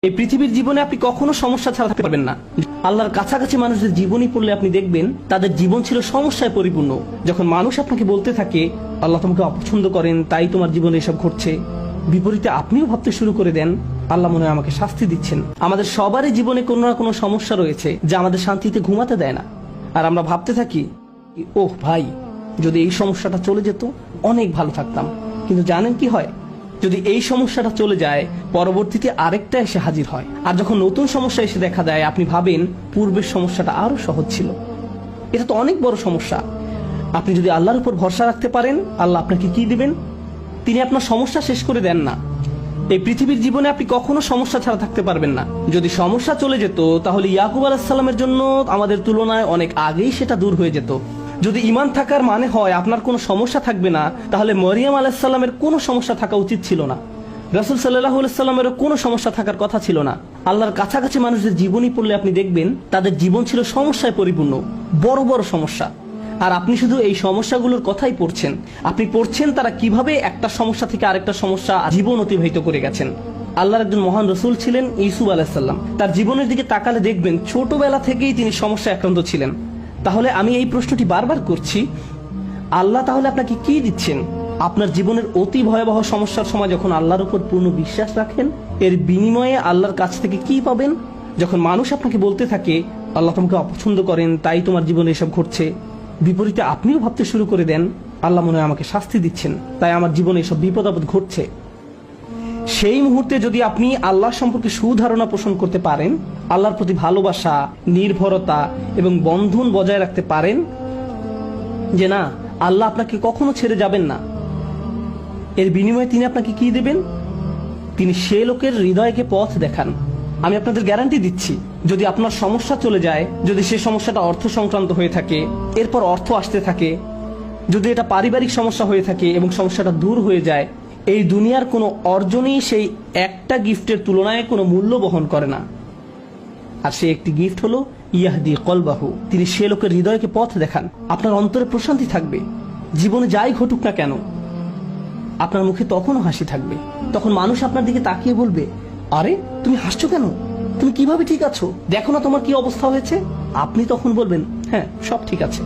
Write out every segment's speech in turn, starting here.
এই পৃথিবীর জীবনে আপনি কখনো সমস্যা ছাড়া থাকতে পারবেন না। আল্লাহর কাছাকাছি মানুষদের জীবনী পড়লে আপনি দেখবেন তাদের জীবন ছিল সমস্যায় পরিপূর্ণ। যখন মানুষ আপনাকে বলতে থাকে আল্লাহ তোমাকে অপছন্দ করেন, তাই তোমার জীবনে এসব ঘটছে, বিপরীতে আপনিও ভাবতে শুরু করে দেন আল্লাহ মনে হয় আমাকে শাস্তি দিচ্ছেন। আমাদের সবারই জীবনে কোনো না কোনো সমস্যা রয়েছে যা আমাদের শান্তিতে ঘুমাতে দেয় না। আর আমরা ভাবতে থাকি ওহ ভাই, যদি এই সমস্যাটা চলে যেত অনেক ভালো থাকতাম। কিন্তু জানেন কি হয়? যদি এই সমস্যাটা চলে যায় পরবর্তীতে আরেকটা এসে হাজির হয়। আর যখন নতুন সমস্যা এসে দেখা দেয় আপনি ভাবেন পূর্বের সমস্যাটা আরো সহজ ছিল। এটা তো অনেক বড় সমস্যা। আপনি যদি আল্লাহর উপর ভরসা রাখতে পারেন আল্লাহ আপনাকে কি দিবেন? তিনি আপনার সমস্যা শেষ করে দেন না। এই পৃথিবীর জীবনে আপনি কখনো সমস্যা ছাড়া থাকতে পারবেন না। যদি সমস্যা চলে যেত তাহলে ইয়াকুব আলাইহিস সালামের জন্য আমাদের তুলনায় অনেক আগেই সেটা দূর হয়ে যেত। যদি ঈমান থাকার মানে হয় আপনার কোনো সমস্যা থাকবে না, তাহলে মরিয়ম আলাইহিস সালামের কোনো সমস্যা থাকা উচিত ছিল না। রাসূল সাল্লাল্লাহু আলাইহি সাল্লামেরও কোনো সমস্যা থাকার কথা ছিল না। আল্লাহর কাছাকাছি মানুষদের জীবনী পড়লে আপনি দেখবেন তাদের জীবন ছিল সমস্যায় পরিপূর্ণ, বড় বড় সমস্যা। আর আপনি শুধু এই সমস্যাগুলোর কথাই পড়ছেন। আপনি পড়ছেন তারা কিভাবে একটা সমস্যা থেকে আরেকটা সমস্যা জীবন অতিবাহিত করে গেছেন। আল্লাহর একজন মহান রসুল ছিলেন ইউসুফ আলাইহিস সালাম। তার জীবনের দিকে তাকালে দেখবেন ছোটবেলা থেকেই তিনি সমস্যায় আক্রান্ত ছিলেন। তাহলে আমি এই প্রশ্নটি বারবার করছি, আল্লাহ তাহলে আপনাকে কি দিচ্ছেন? আপনার জীবনের অতি ভয়াবহ সমস্যার সময় যখন আল্লাহর উপর পূর্ণ বিশ্বাস রাখেন, এর বিনিময়ে আল্লাহর কাছ থেকে কি পাবেন? যখন মানুষ আপনাকে বলতে থাকে আল্লাহ তোমাকে অপছন্দ করেন, তাই তোমার জীবনে এসব ঘটছে, বিপরীতে আপনিও ভাবতে শুরু করে দেন আল্লাহ মনে হয় আমাকে শাস্তি দিচ্ছেন, তাই আমার জীবনে এসব বিপদ আপদ ঘটছে। সেই মুহূর্তে যদি আপনি আল্লাহ সম্পর্কে সুধারণা পোষণ করতে পারেন, আল্লাহর প্রতি ভালোবাসা, নির্ভরতা এবং বন্ধন বজায় রাখতে পারেন যে না, আল্লাহ আপনাকে কখনো ছেড়ে যাবেন না, এর বিনিময়ে তিনি আপনাকে কি দেবেন? তিনি সে লোকের হৃদয়কে পথ দেখান। আমি আপনাদের গ্যারান্টি দিচ্ছি, যদি আপনার সমস্যা চলে যায়, যদি সে সমস্যাটা অর্থ সংক্রান্ত হয়ে থাকে, এরপর অর্থ আসতে থাকে, যদি এটা পারিবারিক সমস্যা হয়ে থাকে এবং সমস্যাটা দূর হয়ে যায়, এই দুনিয়ার কোনো অর্জনই সেই একটা গিফটের তুলনায় কোনো মূল্য বহন করে না। আর সেই একটি গিফট হলো ইয়াহদি কলবাহু, তিনি সে লোকের হৃদয়কে পথ দেখান। আপনার অন্তরে প্রশান্তি থাকবে। জীবনে যাই ঘটুক না কেন আপনার মুখে তখনও হাসি থাকবে। তখন মানুষ আপনার দিকে তাকিয়ে বলবে, আরে তুমি হাসছো কেন? তুমি কিভাবে ঠিক আছো? দেখো না তোমার কি অবস্থা হয়েছে। আপনি তখন বলবেন হ্যাঁ, সব ঠিক আছে।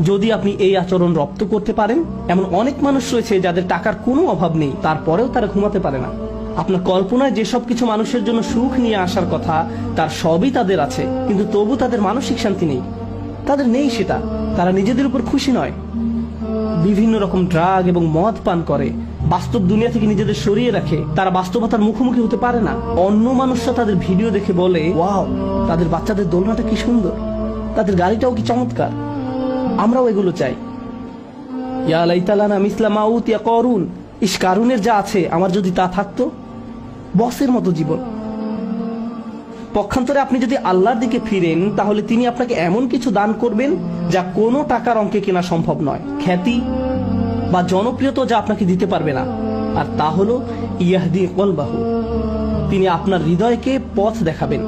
যদি আপনি এই আচরণ রপ্ত করতে পারেন, এমন অনেক মানুষ রয়েছে যাদের টাকার কোনো অভাব নেই, তারপরেও তারা ঘুমাতে পারে না। আপনার কল্পনায় যেসব কিছু মানুষের জন্য সুখ নিয়ে আসার কথা তার সবই তাদের আছে, কিন্তু তবু তাদের মানসিক শান্তি নেই। তাদের নেই সেটা। তারা নিজেদের উপর খুশি নয়, বিভিন্ন রকম ড্রাগ এবং মদ পান করে, বাস্তব দুনিয়া থেকে নিজেদের সরিয়ে রাখে। তারা বাস্তবতার মুখোমুখি হতে পারে না। অন্য মানুষরা তাদের ভিডিও দেখে বলে ওয়াও, তাদের বাচ্চাদের দোলনাটা কি সুন্দর, তাদের গাড়িটাও কি চমৎকার, আমরাও এগুলো চাই। ইয়া লাইতালানা মিসলা মা উতিয়া করুন, ইস কারুনের যা আছে আমার যদি তা থাকতো। বসের মতো জীবন। পক্ষান্তরে আপনি যদি আল্লাহর দিকে ফিরেন, তাহলে তিনি আপনাকে এমন কিছু দান করবেন যা কোনো টাকার অঙ্কে কেনা সম্ভব নয়। খ্যাতি বা জনপ্রিয়তা যা আপনাকে দিতে পারবে না। আর তা হলো ইয়াহদি কলবাহু, তিনি আপনার হৃদয়কে পথ দেখাবেন।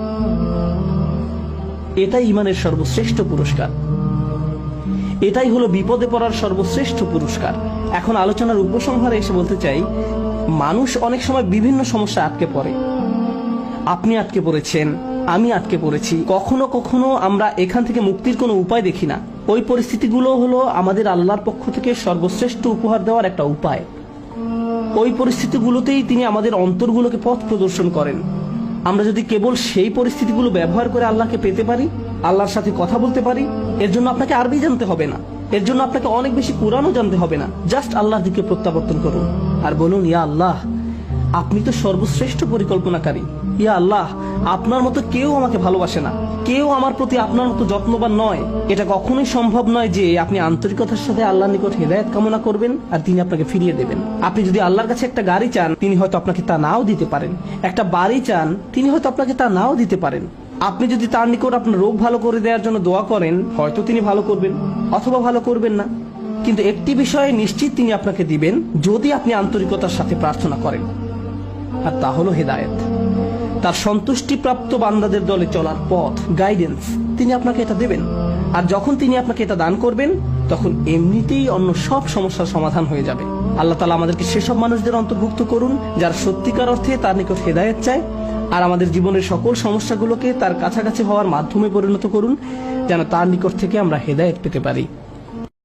এটাই ঈমানের সর্বশ্রেষ্ঠ পুরস্কার। এটাই হলো বিপদে পড়ার সর্বশ্রেষ্ঠ পুরস্কার। এখন আলোচনার উপসংহারে এসে বলতে চাই, মানুষ অনেক সময় বিভিন্ন সমস্যা আটকে পড়ে। আপনি আটকে পড়েছেন, আমি আটকে পড়েছি। কখনো কখনো আমরা এখান থেকে মুক্তির কোনো উপায় দেখি না। ওই পরিস্থিতিগুলো হলো আমাদের আল্লাহর পক্ষ থেকে সর্বশ্রেষ্ঠ উপহার দেওয়ার একটা উপায়। ওই পরিস্থিতিগুলোতেই তিনি আমাদের অন্তরগুলোকে পথ প্রদর্শন করেন। আমরা যদি কেবল সেই পরিস্থিতিগুলো ব্যবহার করে আল্লাহকে পেতে পারি, আল্লাহর সাথে কথা বলতে পারি, এর জন্য আপনাকে আরবি জানতে হবে না, এর জন্য আপনাকে অনেক বেশি কুরআনও জানতে হবে না। জাস্ট আল্লাহর দিকে প্রত্যাবর্তন করুন আর বলুন, ইয়া আল্লাহ, আপনি তো সর্বশ্রেষ্ঠ পরিকল্পনাকারী। ইয়া আল্লাহ, আপনার মতো কেউ আমাকে ভালোবাসে না, কেউ আমার প্রতি আপনার মতো যত্নবান নয়। এটা কখনোই সম্ভব নয় যে আপনি আন্তরিকতার সাথে আল্লাহর নিকট হেদায়েত কামনা করবেন আর তিনি আপনাকে ফিরিয়ে দেবেন। আপনি যদি আল্লাহর কাছে একটা গাড়ি চান, তিনি হয়তো আপনাকে তা নাও দিতে পারেন। একটা বাড়ি চান, তিনি হয়তো আপনাকে তা নাও দিতে পারেন। আপনি যদি তার নিকট আপনার রোগ ভালো করে দেওয়ার জন্য দোয়া করেন, হয়তো তিনি ভালো করবেন অথবা ভালো করবেন না। কিন্তু একটি বিষয়ে নিশ্চিত তিনি আপনাকে দিবেন, যদি আপনি আন্তরিকতার সাথে প্রার্থনা করেন, আর তা হলো হেদায়েত। তার সন্তুষ্টিপ্রাপ্ত বান্দাদের দলে চলার পথ, গাইডেন্স, তিনি আপনাকে এটা দেবেন। আর যখন তিনি আপনাকে এটা দান করবেন, তখন এমনিতেই অন্য সব সমস্যার সমাধান হয়ে যাবে। আল্লাহ তাআলা আমাদেরকে সেসব মানুষদের অন্তর্ভুক্ত করুন যারা সত্যিকার অর্থে তার নিকট হেদায়েত চায়, আর আমাদের জীবনের সকল সমস্যাগুলোকে তার কাছাকাছি হওয়ার মাধ্যমে পরিণত করুন, যেন তার নিকট থেকে আমরা হেদায়েত পেতে পারি।